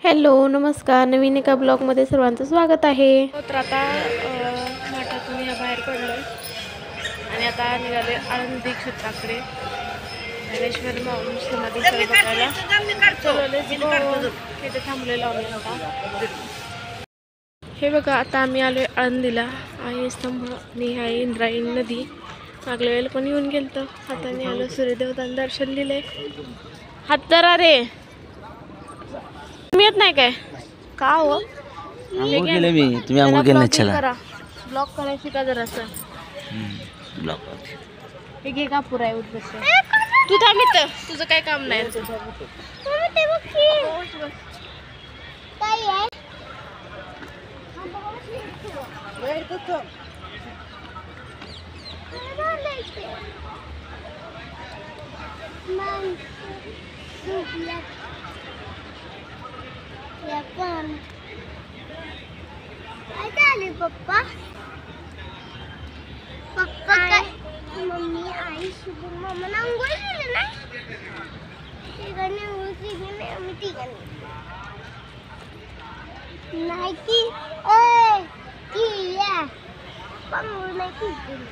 Hello नमस्कार, नवीन एका ब्लॉगमध्ये सर्वांचं स्वागत आहे. तर आता मठातून या बाहेर पडलोय आणि आता निघाले आळंदी क्षेत्राकडे. ज्ञानेश्वर माऊली समाधी बघायला तिथे थांबलेलो आम्ही आता. हे बघा, आता आम्ही आलोय आळंदीला. आहे स्तंभ आणि आहे इंद्रायणी नदी. मागल्या वेळेला पण येऊन गेलतो. हाताने आलो, सूर्यदेवतांना दर्शन दिले. हात धरा रे, येत नाही काय का हो? आंघोळ केलं मी, तुम्ही आंघोळ केलं नाही. चला ब्लॉक करायची का जरासं ब्लॉक हे घे का पुरा आहे उद्देश. तू थांबित, तुझं काय काम नाही. पप्पा पप्पा काय मम्मी आई शुभ मम्मा आंघोळ केली ना. तिघांनी आंघोळ केली नाही, आम्ही तिघांनी नाही की केल्या आंघोळ नाही केली.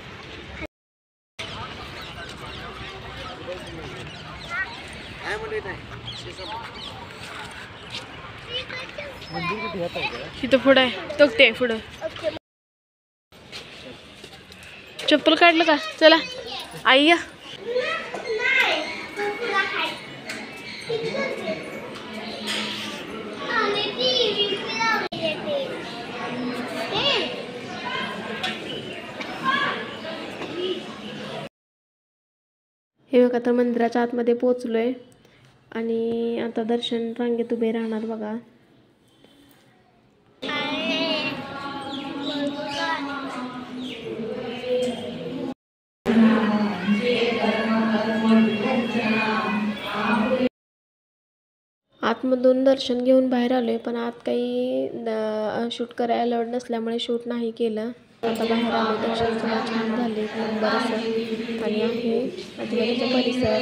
इथं पुढं आहे तो ते पुढं. चप्पल काढलं का? चला आई या. हे बघा, आता मंदिराच्या आतमध्ये पोहोचलोय आणि आता दर्शन रांगेत उभे राहणार बघा. आतमधून दर्शन घेऊन बाहेर आलोय, पण आत काही शूट करायला अलाउड नसल्यामुळे शूट नाही केलं. आता बाहेर आलो, दर्शन सगळं छान झाले, नंबर असं आणि आहे आजूबाजूचा परिसर.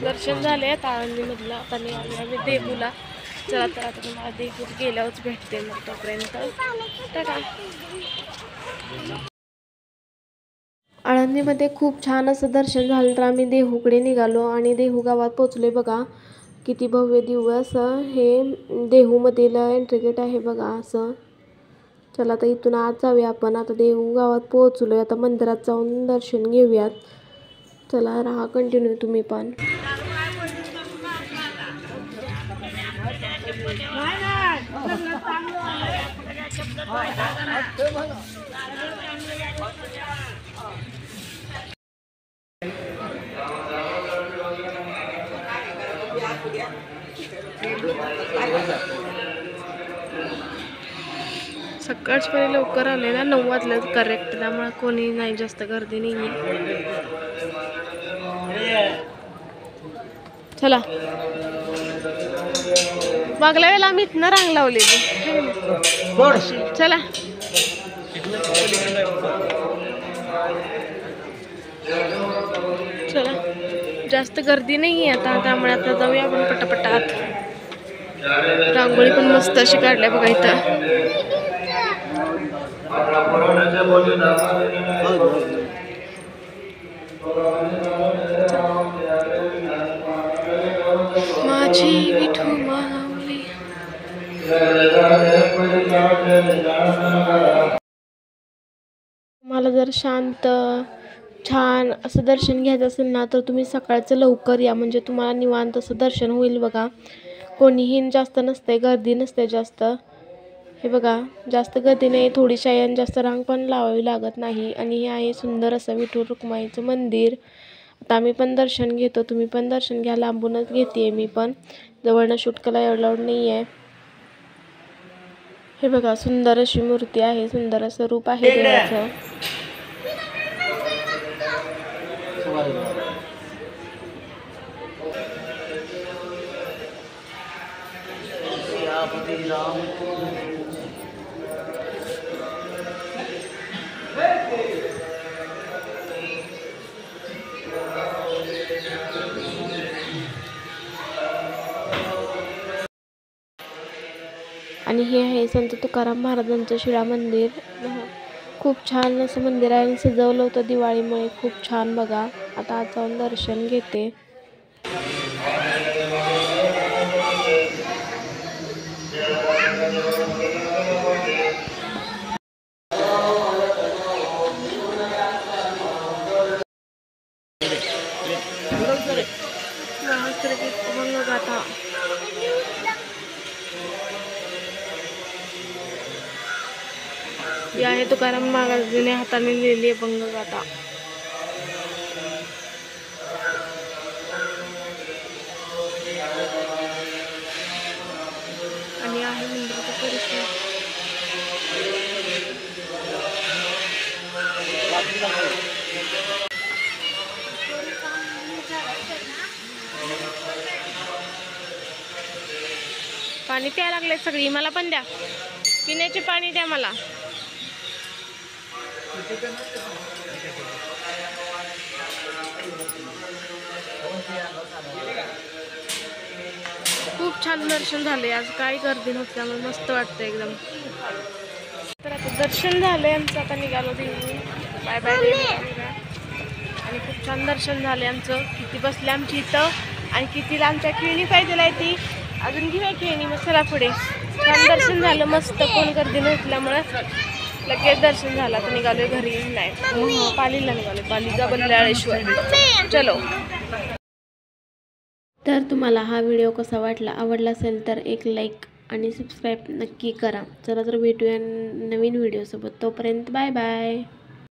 दर्शन झाले आळंदी मधलं. आता निघालो आम्ही देहूला. चला तर आता तुम्हाला देहूत गेल्यावरच भेटते. मग तोपर्यंत टाटा. आळंदीमध्ये खूप छान असं दर्शन झालं, तर आम्ही देहूकडे निघालो आणि देहू गावात पोचलोय. बघा किती भव्य दिव्य असं हे देहूमधील एंट्री गेट आहे बघा असं. चला आता इथून आत जाऊया आपण. आता देहू गावात पोहोचलोय. आता मंदिरात जाऊन दर्शन घेऊयात. चला राहा कंटिन्यू तुम्ही पण. सकाळच पहिले लवकर आले ना, 9 वाजले करेक्ट, त्यामुळे कोणी नाही, जास्त गर्दी नाही. चला, मागल्या वेळेला आम्ही इथनं रांग लावलेली. चला चला, जास्त गर्दी नाही आहे आता, त्यामुळे आता जाऊया आपण पटापटात. रांगोळी पण मस्त अशी काढल्या बघा इथं. माझी विठू माऊली. मला जर शांत छान असं दर्शन घ्यायचं असेल ना, तर तुम्ही सकाळचं लवकर या, म्हणजे तुम्हाला निवांत असं दर्शन होईल बघा. कोणीही जास्त नसते, गर्दी नसते जास्त. हे बघा, जास्त गर्दी नाही, थोडीशी आहे आणि जास्त रांग पण लावावी लागत नाही. आणि हे आहे सुंदर असं विठू रुक्माईचं मंदिर. आता आम्ही पण दर्शन घेतो, तुम्ही पण दर्शन घ्या. लांबूनच घेते मी पण, जवळनं शूट करायला अलाउड नाही आहे. हे बघा सुंदर अशी मूर्ती आहे, सुंदर असं रूप आहे देवाचं. आणि हे आहे संत तुकाराम महाराजांचं शिळा मंदिर. खूप छान असं मंदिर आहे आणि सजवलं होतं दिवाळीमुळे. खूप छान बघा. आता आज जाऊन दर्शन घेते. गाथा ही आहे तुकाराम महाराजांनी हाताने लिहिलेली अभंगगाथा. आणि आहे मंदिराचा परिसर. पाणी प्यायला लागले सगळी. मला पण द्या पिण्याचे पाणी द्या मला. खूप छान दर्शन झाले आज. काही गर्दी नव्हती त्यामुळे मस्त वाटतं एकदम. तर आता दर्शन झालंय आमचं. आता निघालो देवी. Bye bye. आणि खूप छान दर्शन झाले आमचं. किती बसले आमची इथं आणि कितीला आमच्या खेळणी पाहिजे आहे ती अजून घेऊया खेळणी. मग चला पुढे. छान दर्शन झालं मस्त. कोण गर्दी नसल्यामुळे लगेच दर्शन झालं. आता निघालोय घरी. नाही पालीला निघालोय. पालीचा बल्लाळेश्वर. चलो. तर तुम्हाला हा व्हिडिओ कसा वाटला, आवडला असेल तर एक लाईक आणि सबस्क्राईब नक्की करा. चला तर भेटूया नवीन व्हिडिओसोबत. तोपर्यंत बाय बाय.